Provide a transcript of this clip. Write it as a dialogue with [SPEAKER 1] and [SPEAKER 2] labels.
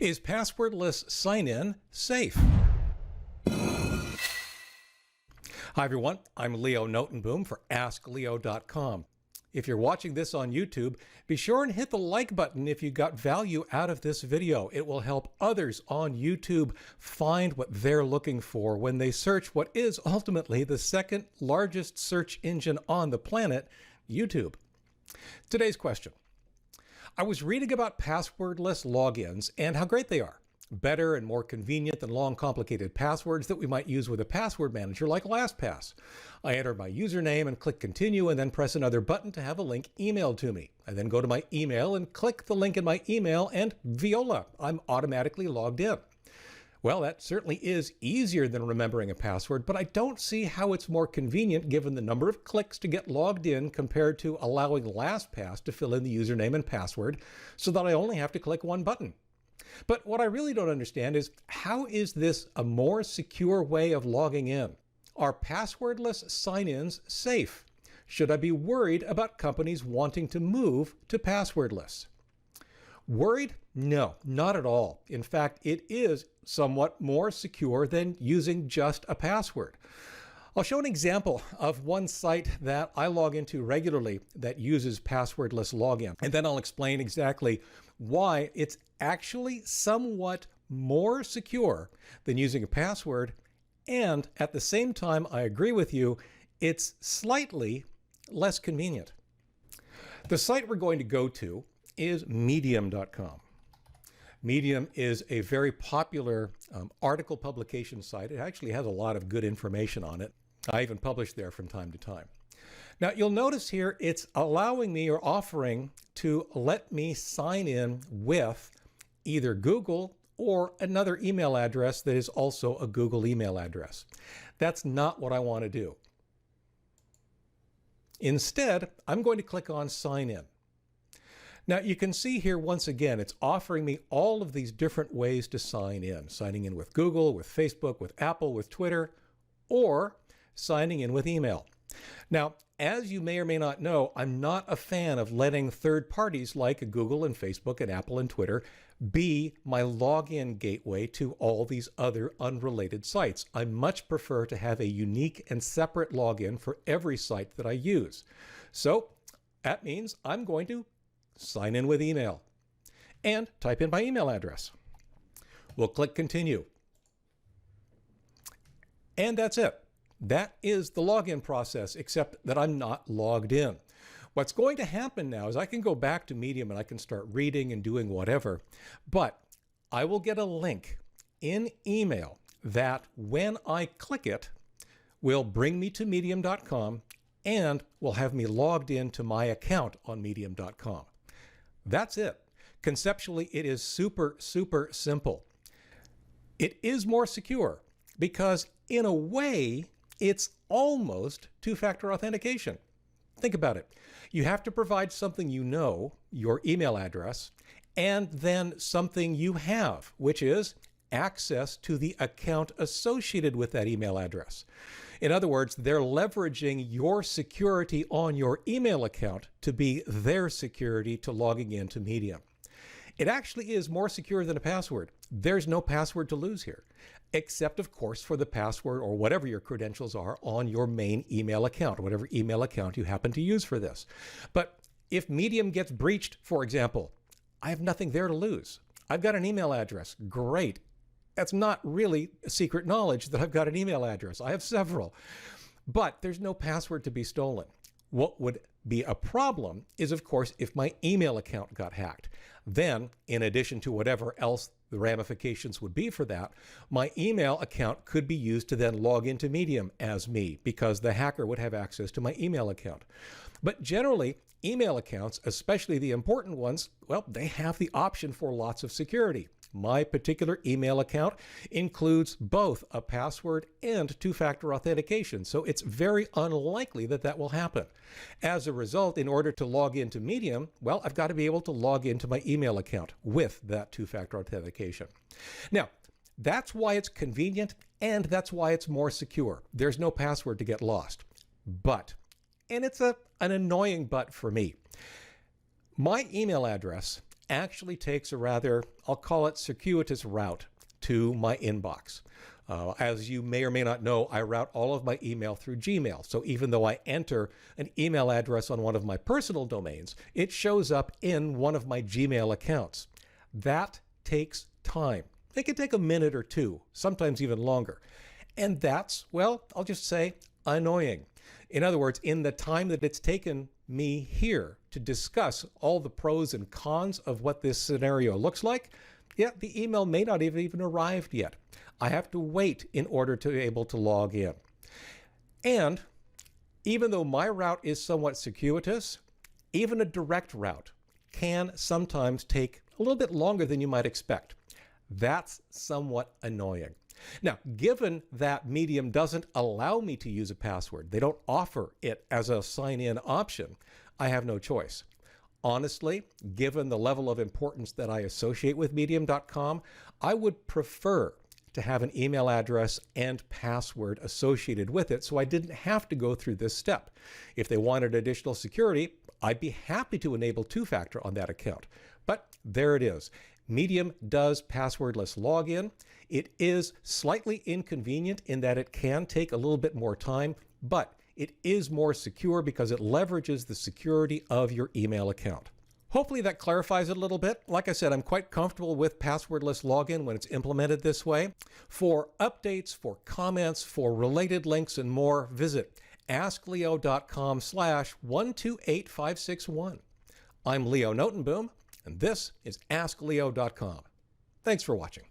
[SPEAKER 1] Is passwordless sign-in safe? Hi everyone, I'm Leo Notenboom for askleo.com. If you're watching this on YouTube, be sure and hit the like button if you got value out of this video. It will help others on YouTube find what they're looking for when they search what is ultimately the second largest search engine on the planet, YouTube. Today's question. I was reading about passwordless logins and how great they are. Better and more convenient than long, complicated passwords that we might use with a password manager like LastPass. I enter my username and click continue and then press another button to have a link emailed to me. I then go to my email and click the link in my email and voila, I'm automatically logged in. Well, that certainly is easier than remembering a password, but I don't see how it's more convenient given the number of clicks to get logged in compared to allowing LastPass to fill in the username and password so that I only have to click one button. But what I really don't understand is how is this a more secure way of logging in? Are passwordless sign-ins safe? Should I be worried about companies wanting to move to passwordless? Worried? No, not at all. In fact, it is somewhat more secure than using just a password. I'll show an example of one site that I log into regularly that uses passwordless login, and then I'll explain exactly why it's actually somewhat more secure than using a password, and at the same time, I agree with you, it's slightly less convenient. The site we're going to go to is medium.com. Medium is a very popular article publication site. It actually has a lot of good information on it. I even publish there from time to time. Now you'll notice here it's allowing me or offering to let me sign in with either Google or another email address that is also a Google email address. That's not what I want to do. Instead, I'm going to click on sign in. Now you can see here once again, it's offering me all of these different ways to sign in. Signing in with Google, with Facebook, with Apple, with Twitter, or signing in with email. Now, as you may or may not know, I'm not a fan of letting third parties like Google and Facebook and Apple and Twitter be my login gateway to all these other unrelated sites. I much prefer to have a unique and separate login for every site that I use. So that means I'm going to sign in with email and type in my email address. We'll click continue. And that's it. That is the login process, except that I'm not logged in. What's going to happen now is I can go back to Medium and I can start reading and doing whatever, but I will get a link in email that when I click it will bring me to medium.com and will have me logged into my account on medium.com. That's it. Conceptually, it is super, super simple. It is more secure because in a way, it's almost two-factor authentication. Think about it. You have to provide something you know, your email address, and then something you have, which is access to the account associated with that email address. In other words, they're leveraging your security on your email account to be their security to logging into Medium. It actually is more secure than a password. There's no password to lose here, except of course for the password or whatever your credentials are on your main email account, whatever email account you happen to use for this. But if Medium gets breached, for example, I have nothing there to lose. I've got an email address. Great. That's not really secret knowledge that I've got an email address. I have several, but there's no password to be stolen. What would be a problem is, of course, if my email account got hacked. Then, in addition to whatever else the ramifications would be for that, my email account could be used to then log into Medium as me because the hacker would have access to my email account. But generally, email accounts, especially the important ones, well, they have the option for lots of security. My particular email account includes both a password and two-factor authentication, so it's very unlikely that that will happen. As a result, in order to log into Medium, well, I've got to be able to log into my email account with that two-factor authentication. Now, that's why it's convenient and that's why it's more secure. There's no password to get lost. But, and it's an annoying but for me, my email address actually takes a rather, I'll call it circuitous route to my inbox. As you may or may not know, I route all of my email through Gmail. So even though I enter an email address on one of my personal domains, it shows up in one of my Gmail accounts. That takes time. It can take a minute or two, sometimes even longer. And that's, well, I'll just say annoying. In other words, in the time that it's taken me here to discuss all the pros and cons of what this scenario looks like, yeah, the email may not have even arrived yet. I have to wait in order to be able to log in. And even though my route is somewhat circuitous, even a direct route can sometimes take a little bit longer than you might expect. That's somewhat annoying. Now, given that Medium doesn't allow me to use a password, they don't offer it as a sign-in option, I have no choice. Honestly, given the level of importance that I associate with Medium.com, I would prefer to have an email address and password associated with it so I didn't have to go through this step. If they wanted additional security, I'd be happy to enable two-factor on that account. But there it is. Medium does passwordless login. It is slightly inconvenient in that it can take a little bit more time, but it is more secure because it leverages the security of your email account. Hopefully that clarifies it a little bit. Like I said, I'm quite comfortable with passwordless login when it's implemented this way. For updates, for comments, for related links and more, visit askleo.com/128561. I'm Leo Notenboom, and this is askleo.com. Thanks for watching.